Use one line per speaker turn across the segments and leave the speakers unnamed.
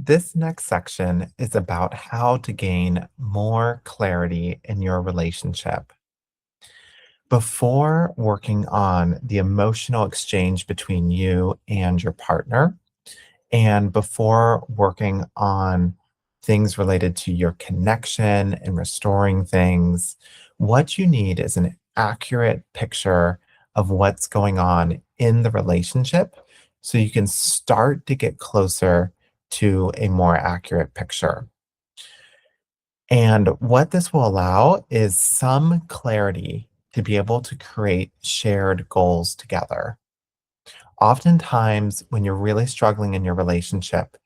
This next section is about how to gain more clarity in your relationship. Before working on the emotional exchange between you and your partner, and before working on things related to your connection and restoring things, what you need is an accurate picture of what's going on in the relationship so you can start to get closer to a more accurate picture. And what this will allow is some clarity to be able to create shared goals together. Oftentimes, when you're really struggling in your relationship,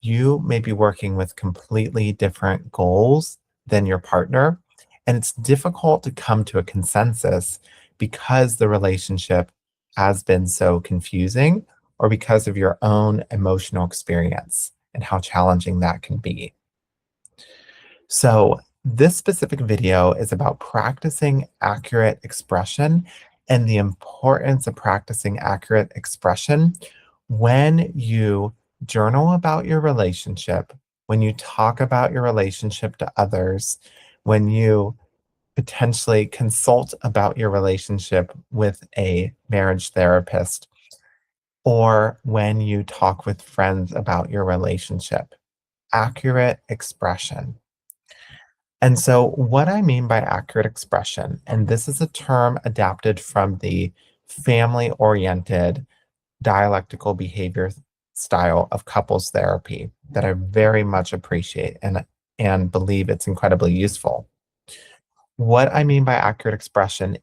you may be working with completely different goals than your partner, and it's difficult to come to a consensus because the relationship has been so confusing or because of your own emotional experience and how challenging that can be. So, this specific video is about practicing accurate expression and the importance of practicing accurate expression when you journal about your relationship, when you talk about your relationship to others, when you potentially consult about your relationship with a marriage therapist, or when you talk with friends about your relationship. Accurate expression. And so, what I mean by accurate expression, and this is a term adapted from the family oriented dialectical behavior style of couples therapy that I very much appreciate and believe it's incredibly useful. What I mean by accurate expression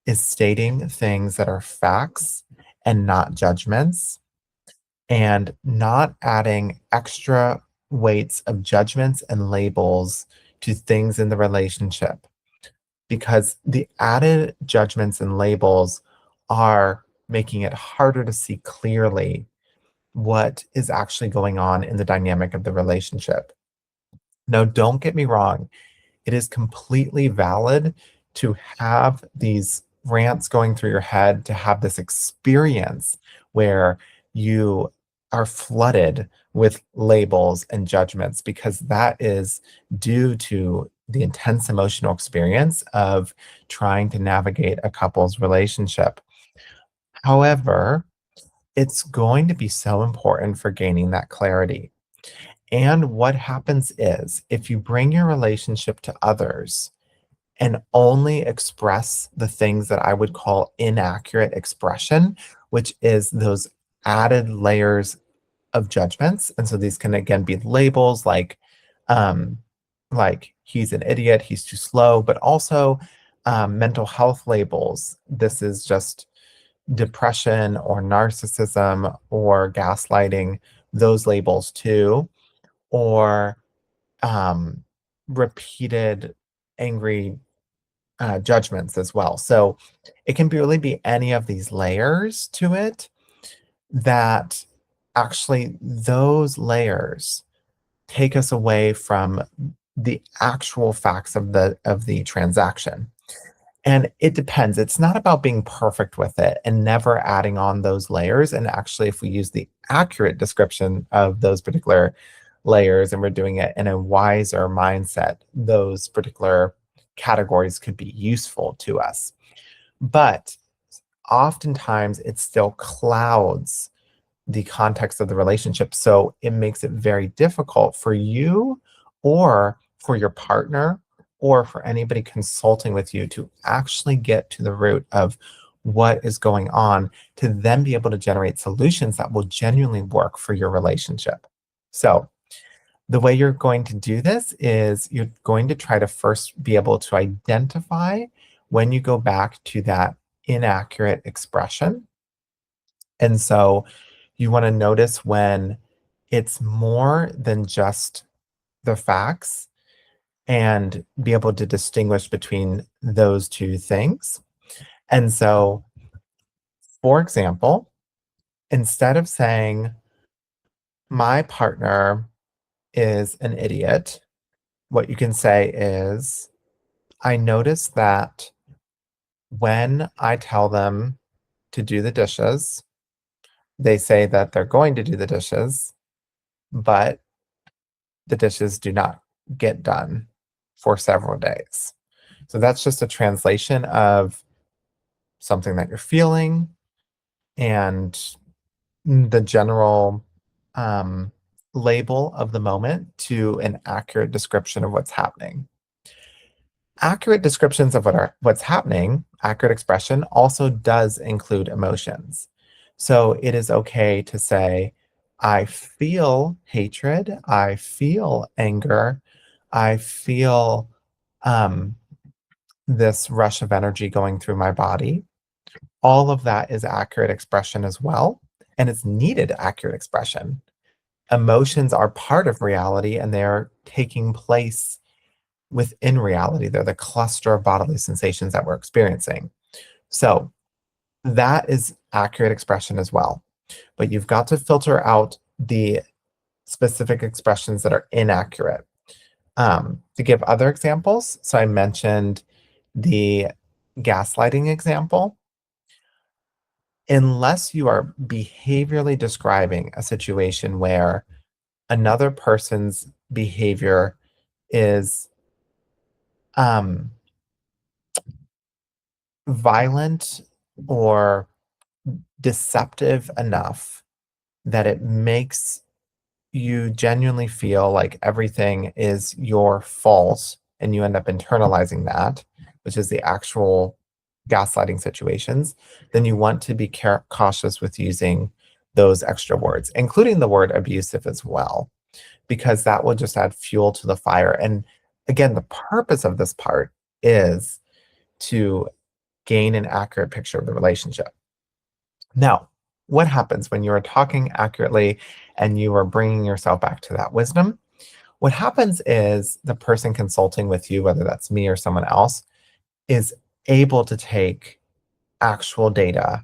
is stating things that are facts and not judgments and not adding extra weights of judgments and labels to things in the relationship because the added judgments and labels are making it harder to see clearly what is actually going on in the dynamic of the relationship. Now, don't get me wrong, it is completely valid to have these rants going through your head, to have this experience where you are flooded with labels and judgments, because that is due to the intense emotional experience of trying to navigate a couple's relationship. However, it's going to be so important for gaining that clarity. And what happens is if you bring your relationship to others, and only express the things that I would call inaccurate expression, which is those added layers of judgments. And so these can again be labels um, like he's an idiot, he's too slow, but also mental health labels. This is just depression or narcissism or gaslighting, those labels too, or um, repeated angry judgments as well. So it can really be any of these layers to it that actually those layers take us away from the actual facts of the transaction. And it depends. It's not about being perfect with it and never adding on those layers. And actually, if we use the accurate description of those particular layers and we're doing it in a wiser mindset, those particular categories could be useful to us. But oftentimes, it still clouds the context of the relationship. So it makes it very difficult for you or for your partner or for anybody consulting with you to actually get to the root of what is going on to then be able to generate solutions that will genuinely work for your relationship. So, the way you're going to do this is you're going to try to first be able to identify when you go back to that inaccurate expression. And so you want to notice when it's more than just the facts and be able to distinguish between those two things. And so, for example, instead of saying, my partner is an idiot, what you can say is, I notice that when I tell them to do the dishes, they say that they're going to do the dishes, but the dishes do not get done for several days. So that's just a translation of something that you're feeling and the general um, label of the moment to an accurate description of what's happening. Accurate descriptions of what's happening, accurate expression also does include emotions. So it is okay to say, I feel hatred, I feel anger, I feel um, this rush of energy going through my body. All of that is accurate expression as well, and it's needed accurate expression. Emotions are part of reality and they're taking place within reality. They're the cluster of bodily sensations that we're experiencing. So that is accurate expression as well. But you've got to filter out the specific expressions that are inaccurate. To give other examples, so I mentioned the gaslighting example. Unless you are behaviorally describing a situation where another person's behavior is um, violent or deceptive enough that it makes you genuinely feel like everything is your fault and you end up internalizing that, which is the actual gaslighting situations, then you want to be cautious with using those extra words, including the word abusive as well, because that will just add fuel to the fire. And again, the purpose of this part is to gain an accurate picture of the relationship. Now, what happens when you are talking accurately and you are bringing yourself back to that wisdom? What happens is the person consulting with you, whether that's me or someone else, is able to take actual data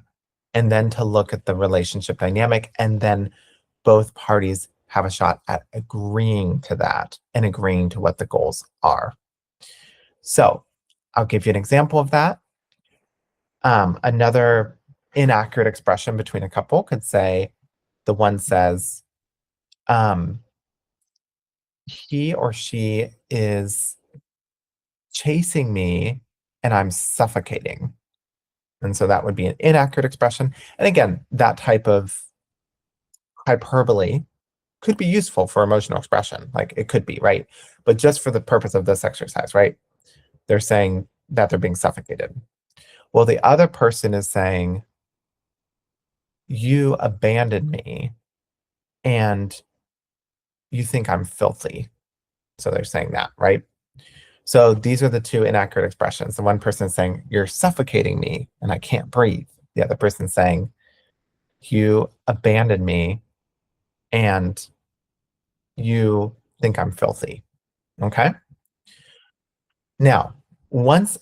and then to look at the relationship dynamic, and then both parties have a shot at agreeing to that and agreeing to what the goals are. So I'll give you an example of that. Another inaccurate expression between a couple could say, the one says, um, he or she is chasing me and I'm suffocating. And so that would be an inaccurate expression. And again, that type of hyperbole could be useful for emotional expression. Like it could be, right? But just for the purpose of this exercise, right? They're saying that they're being suffocated. Well, the other person is saying, you abandoned me and you think I'm filthy. So they're saying that, right? So these are the two inaccurate expressions. The one person is saying, you're suffocating me and I can't breathe. The other person saying, you abandoned me and you think I'm filthy. Okay. Now, once,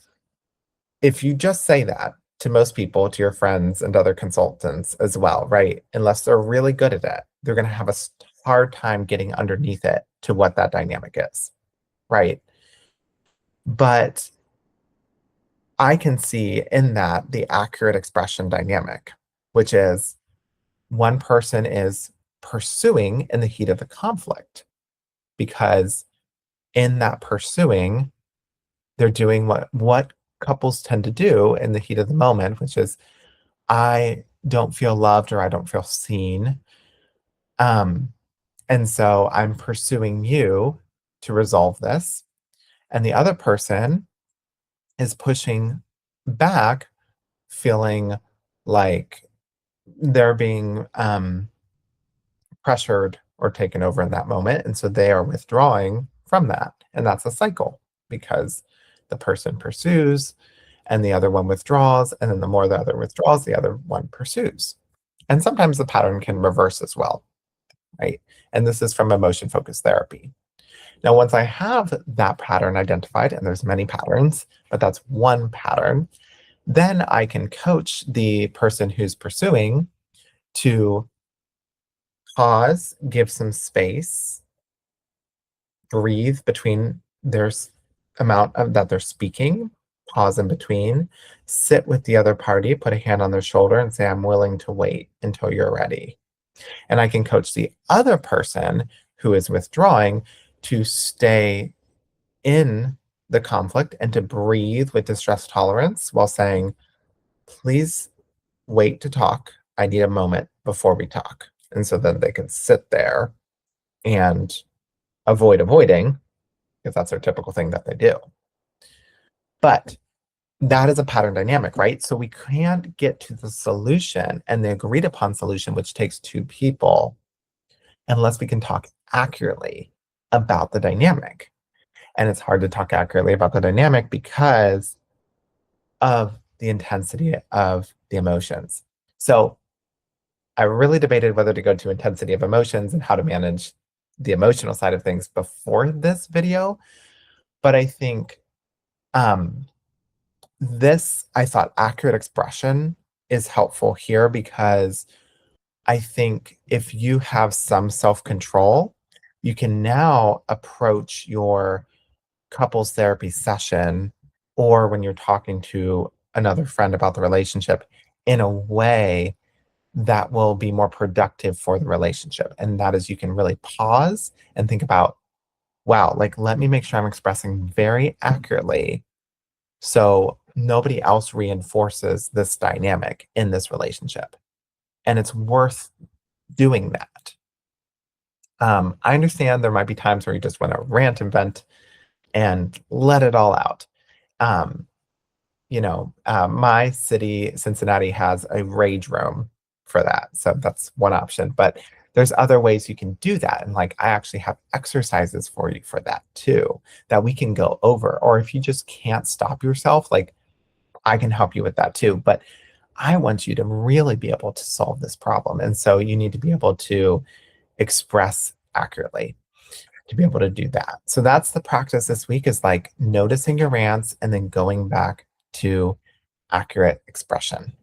if you just say that to most people, to your friends and other consultants as well, right? Unless they're really good at it, they're going to have a hard time getting underneath it to what that dynamic is, right? But I can see in that the accurate expression dynamic, which is one person is pursuing in the heat of the conflict because in that pursuing, they're doing what couples tend to do in the heat of the moment, which is I don't feel loved or I don't feel seen. Um, and so I'm pursuing you to resolve this. And the other person is pushing back, feeling like they're being pressured or taken over in that moment. And so they are withdrawing from that. And that's a cycle because the person pursues and the other one withdraws. And then the more the other withdraws, the other one pursues. And sometimes the pattern can reverse as well, right? And this is from emotion focused therapy. Now, once I have that pattern identified, and there's many patterns, but that's one pattern, then I can coach the person who's pursuing to pause, give some space, breathe between their amount of that they're speaking, pause in between, sit with the other party, put a hand on their shoulder, and say, I'm willing to wait until you're ready. And I can coach the other person who is withdrawing to stay in the conflict and to breathe with distress tolerance while saying, please wait to talk. I need a moment before we talk. And so then they can sit there and avoid avoiding, if that's their typical thing that they do. But that is a pattern dynamic, right? So we can't get to the solution and the agreed upon solution, which takes two people, unless we can talk accurately about the dynamic. And it's hard to talk accurately about the dynamic because of the intensity of the emotions. So I really debated whether to go to intensity of emotions and how to manage the emotional side of things before this video. But I think I thought accurate expression is helpful here because I think if you have some self-control, you can now approach your couples therapy session or when you're talking to another friend about the relationship in a way that will be more productive for the relationship. And that is you can really pause and think about, wow, like let me make sure I'm expressing very accurately so nobody else reinforces this dynamic in this relationship. And it's worth doing that. I understand there might be times where you just want to rant and vent and let it all out. Um, my city, Cincinnati, has a rage room for that. So that's one option. But there's other ways you can do that. And like I actually have exercises for you for that too, that we can go over. Or if you just can't stop yourself, like I can help you with that too. But I want you to really be able to solve this problem. And so you need to be able to express accurately to be able to do that. So that's the practice this week is like noticing your rants and then going back to accurate expression.